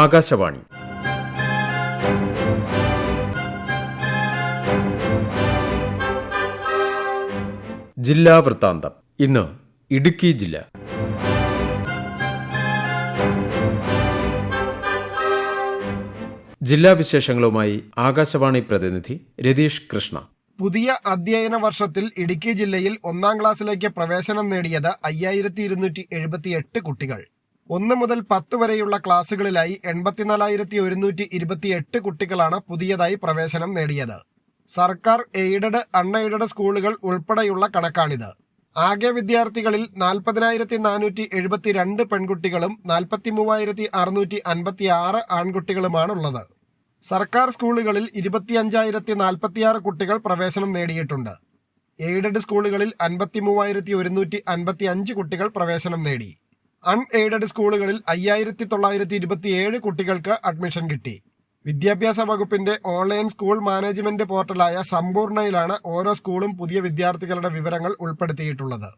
ആകാശവാണി. ജില്ലാ വൃത്താന്തം. ഇന്ന് ഇടുക്കി ജില്ല. ജില്ലാ വിശേഷങ്ങളുമായി ആകാശവാണി പ്രതിനിധി രതീഷ് കൃഷ്ണ. പുതിയ അധ്യയന വർഷത്തിൽ ഇടുക്കി ജില്ലയിൽ 1-ാം ക്ലാസ്സിലേക്ക് പ്രവേശനം നേടിയത് 5278 കുട്ടികൾ. 1 മുതൽ 10 വരെയുള്ള ക്ലാസുകളിലായി 84,128 കുട്ടികളാണ് പുതിയതായി പ്രവേശനം നേടിയത്. സർക്കാർ എയ്ഡഡ്, അൺഎയ്ഡഡ് സ്കൂളുകൾ ഉൾപ്പെടെയുള്ള കണക്കാണിത്. ആകെ വിദ്യാർത്ഥികളിൽ 40,472 പെൺകുട്ടികളും 43,656 ആൺകുട്ടികളുമാണുള്ളത്. സർക്കാർ സ്കൂളുകളിൽ 25,046 കുട്ടികൾ പ്രവേശനം നേടിയിട്ടുണ്ട്. എയ്ഡഡ് സ്കൂളുകളിൽ 53,155 കുട്ടികൾ പ്രവേശനം നേടി. അൺഎയ്ഡഡ് സ്കൂളുകളിൽ 5,927 കുട്ടികൾക്ക് അഡ്മിഷൻ കിട്ടി. വിദ്യാഭ്യാസ വകുപ്പിന്റെ ഓൺലൈൻ സ്കൂൾ മാനേജ്മെന്റ് പോർട്ടലായ സമ്പൂർണ്ണയിലാണ് ഓരോ സ്കൂളും പുതിയ വിദ്യാർത്ഥികളുടെ വിവരങ്ങൾ ഉൾപ്പെടുത്തിയിട്ടുള്ളത്.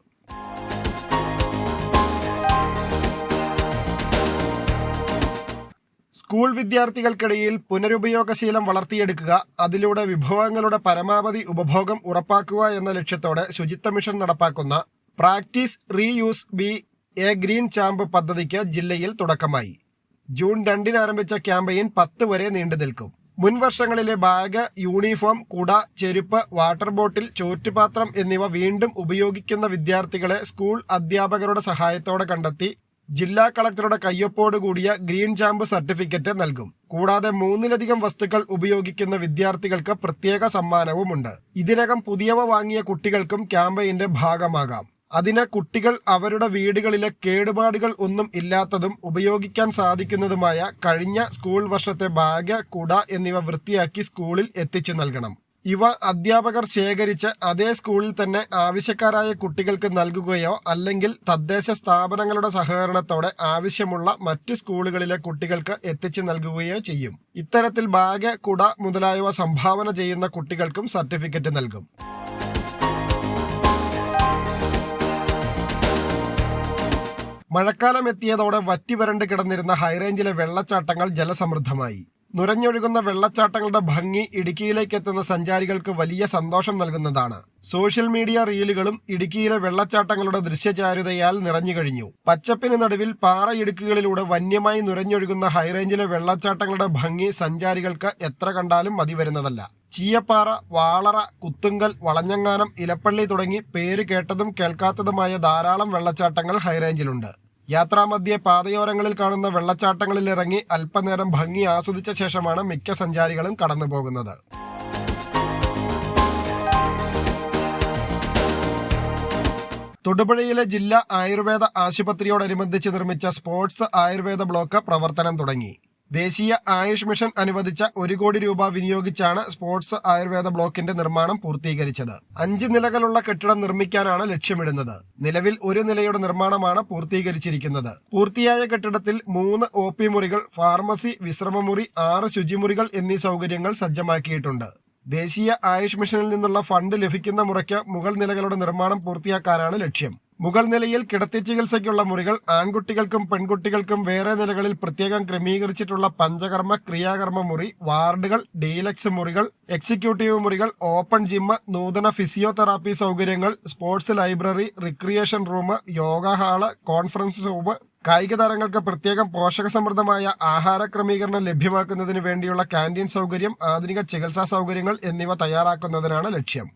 സ്കൂൾ വിദ്യാർത്ഥികൾക്കിടയിൽ പുനരുപയോഗശീലം വളർത്തിയെടുക്കുക, അതിലൂടെ വിഭവങ്ങളുടെ പരമാവധി ഉപഭോഗം ഉറപ്പാക്കുക എന്ന ലക്ഷ്യത്തോടെ ശുചിത്വ മിഷൻ നടപ്പാക്കുന്ന practice reuse be a green champ പദ്ധതിക്ക് ജില്ലയിൽ തുടക്കമായി. ജൂൺ 2-ന് ആരംഭിച്ച ക്യാമ്പയിൻ 10 വരെ നീണ്ടു നിൽക്കും. മുൻ വർഷങ്ങളിലെ ബാഗ്, യൂണിഫോം, കുട, ചെരുപ്പ്, വാട്ടർ ബോട്ടിൽ, ചോറ്റുപാത്രം എന്നിവ വീണ്ടും ഉപയോഗിക്കുന്ന വിദ്യാർത്ഥികളെ സ്കൂൾ അധ്യാപകരുടെ സഹായത്തോടെ കണ്ടെത്തി ജില്ലാ കളക്ടറുടെ കയ്യൊപ്പോടുകൂടിയ ഗ്രീൻ ചാമ്പ് സർട്ടിഫിക്കറ്റ് നൽകും. കൂടാതെ 3-ലധികം വസ്തുക്കൾ ഉപയോഗിക്കുന്ന വിദ്യാർത്ഥികൾക്ക് പ്രത്യേക സമ്മാനവുമുണ്ട്. ഇതിനകം പുതിയവ വാങ്ങിയ കുട്ടികൾക്കും ക്യാമ്പയിന്റെ ഭാഗമാകാം. അതിന് കുട്ടികൾ അവരുടെ വീടുകളിലെ കേടുപാടുകൾ ഒന്നും ഇല്ലാത്തതും ഉപയോഗിക്കാൻ സാധിക്കുന്നതുമായ കഴിഞ്ഞ സ്കൂൾ വർഷത്തെ ബാഗ്, കുട എന്നിവ വൃത്തിയാക്കി സ്കൂളിൽ എത്തിച്ചു നൽകണം. ഇവ അധ്യാപകർ ശേഖരിച്ച് അതേ സ്കൂളിൽ തന്നെ ആവശ്യക്കാരായ കുട്ടികൾക്ക് നൽകുകയോ അല്ലെങ്കിൽ തദ്ദേശ സ്ഥാപനങ്ങളുടെ സഹകരണത്തോടെ ആവശ്യമുള്ള മറ്റു സ്കൂളുകളിലെ കുട്ടികൾക്ക് എത്തിച്ചു നൽകുകയോ ചെയ്യും. ഇത്തരത്തിൽ ബാഗ്, കുട മുതലായവ സംഭാവന ചെയ്യുന്ന കുട്ടികൾക്കും സർട്ടിഫിക്കറ്റ് നൽകും. മഴക്കാലം എത്തിയതോടെ വറ്റിവരണ്ട് കിടന്നിരുന്ന ഹൈറേഞ്ചിലെ വെള്ളച്ചാട്ടങ്ങൾ ജലസമൃദ്ധമായി. നുരഞ്ഞൊഴുകുന്ന വെള്ളച്ചാട്ടങ്ങളുടെ ഭംഗി ഇടുക്കിയിലേക്ക് എത്തുന്ന സഞ്ചാരികൾക്ക് വലിയ സന്തോഷം നൽകുന്നതാണ്. സോഷ്യൽ മീഡിയ റീലുകളും ഇടുക്കിയിലെ വെള്ളച്ചാട്ടങ്ങളുടെ ദൃശ്യചാരുതയാൽ നിറഞ്ഞുകഴിഞ്ഞു. പച്ചപ്പിന് നടുവിൽ പാറയിടുക്കുകളിലൂടെ വന്യമായി നുരഞ്ഞൊഴുകുന്ന ഹൈറേഞ്ചിലെ വെള്ളച്ചാട്ടങ്ങളുടെ ഭംഗി സഞ്ചാരികൾക്ക് എത്ര കണ്ടാലും മതി വരുന്നതല്ല. ചീയപ്പാറ, വാളറ, കുത്തുങ്കൽ, വളഞ്ഞങ്ങാനം, ഇലപ്പള്ളി തുടങ്ങി പേര് കേട്ടതും കേൾക്കാത്തതുമായ ധാരാളം വെള്ളച്ചാട്ടങ്ങൾ ഹൈറേഞ്ചിലുണ്ട്. യാത്രാമധ്യേ പാതയോരങ്ങളിൽ കാണുന്ന വെള്ളച്ചാട്ടങ്ങളിൽ ഇറങ്ങി അല്പനേരം ഭംഗി ആസ്വദിച്ച ശേഷമാണ് മിക്ക സഞ്ചാരികളും കടന്നുപോകുന്നത്. തൊടുപുഴയിലെ ജില്ലാ ആയുർവേദ ആശുപത്രിയോടനുബന്ധിച്ച് നിർമ്മിച്ച സ്പോർട്സ് ആയുർവേദ ബ്ലോക്ക് പ്രവർത്തനം തുടങ്ങി. ദേശീയ ആയുഷ് മിഷൻ അനുവദിച്ച 1 കോടി രൂപ വിനിയോഗിച്ചാണ് സ്പോർട്സ് ആയുർവേദ ബ്ലോക്കിന്റെ നിർമ്മാണം പൂർത്തീകരിച്ചത്. 5 നിലകളുള്ള കെട്ടിടം നിർമ്മിക്കാനാണ് ലക്ഷ്യമിടുന്നത്. നിലവിൽ 1 നിലയുടെ നിർമ്മാണമാണ് പൂർത്തീകരിച്ചിരിക്കുന്നത്. പൂർത്തിയായ കെട്ടിടത്തിൽ 3 OP മുറികൾ, ഫാർമസി, വിശ്രമമുറി, 6 ശുചിമുറികൾ എന്നീ സൗകര്യങ്ങൾ സജ്ജമാക്കിയിട്ടുണ്ട്. ദേശീയ ആയുഷ് മിഷനിൽ നിന്നുള്ള ഫണ്ട് ലഭിക്കുന്ന മുറയ്ക്ക് മുകൾ നിലകളുടെ നിർമ്മാണം പൂർത്തിയാക്കാനാണ് ലക്ഷ്യം. മുകൾ നിലയിൽ കിടത്തി ചികിത്സയ്ക്കുള്ള മുറികൾ, ആൺകുട്ടികൾക്കും പെൺകുട്ടികൾക്കും വേറെ നിലകളിൽ പ്രത്യേകം ക്രമീകരിച്ചിട്ടുള്ള പഞ്ചകർമ്മ ക്രിയാകർമ്മ മുറി, വാർഡുകൾ, ഡീലക്സ് മുറികൾ, എക്സിക്യൂട്ടീവ് മുറികൾ, ഓപ്പൺ ജിം, നൂതന ഫിസിയോതെറാപ്പി സൗകര്യങ്ങൾ, sports library, recreation room, yoga hall, conference room, കായിക താരങ്ങൾക്ക് പ്രത്യേകം പോഷകസമൃദ്ധമായ ആഹാര ക്രമീകരണം ലഭ്യമാക്കുന്നതിന് വേണ്ടിയുള്ള ക്യാന്റീൻ സൗകര്യം, ആധുനിക ചികിത്സാ സൗകര്യങ്ങൾ എന്നിവ തയ്യാറാക്കുന്നതിനാണ് ലക്ഷ്യം.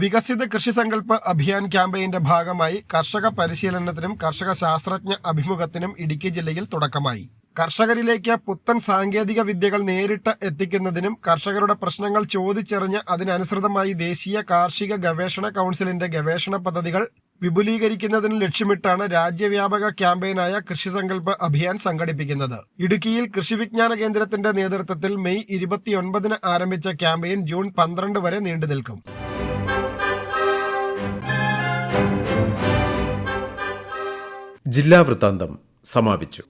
വികസിത കൃഷി സങ്കല്പ് അഭിയാൻ ക്യാമ്പയിന്റെ ഭാഗമായി കർഷക പരിശീലനത്തിനും കർഷക ശാസ്ത്രജ്ഞ അഭിമുഖത്തിനും ഇടുക്കി ജില്ലയിൽ തുടക്കമായി. കർഷകരിലേക്ക് പുത്തൻ സാങ്കേതിക വിദ്യകൾ നേരിട്ട് എത്തിക്കുന്നതിനും കർഷകരുടെ പ്രശ്നങ്ങൾ ചോദിച്ചറിഞ്ഞ് അതിനനുസൃതമായി ദേശീയ കാർഷിക ഗവേഷണ കൗൺസിലിന്റെ ഗവേഷണ പദ്ധതികൾ വിപുലീകരിക്കുന്നതിന് ലക്ഷ്യമിട്ടാണ് രാജ്യവ്യാപക ക്യാമ്പയിനായ കൃഷി സങ്കല്പ് അഭിയാൻ സംഘടിപ്പിക്കുന്നത്. ഇടുക്കിയിൽ കൃഷി വിജ്ഞാന കേന്ദ്രത്തിന്റെ നേതൃത്വത്തിൽ മെയ് 29-ന് ആരംഭിച്ച ക്യാമ്പയിൻ ജൂൺ 12 വരെ നീണ്ടു നിൽക്കും. ജില്ലാ വൃത്താന്തം സമാപിച്ചു.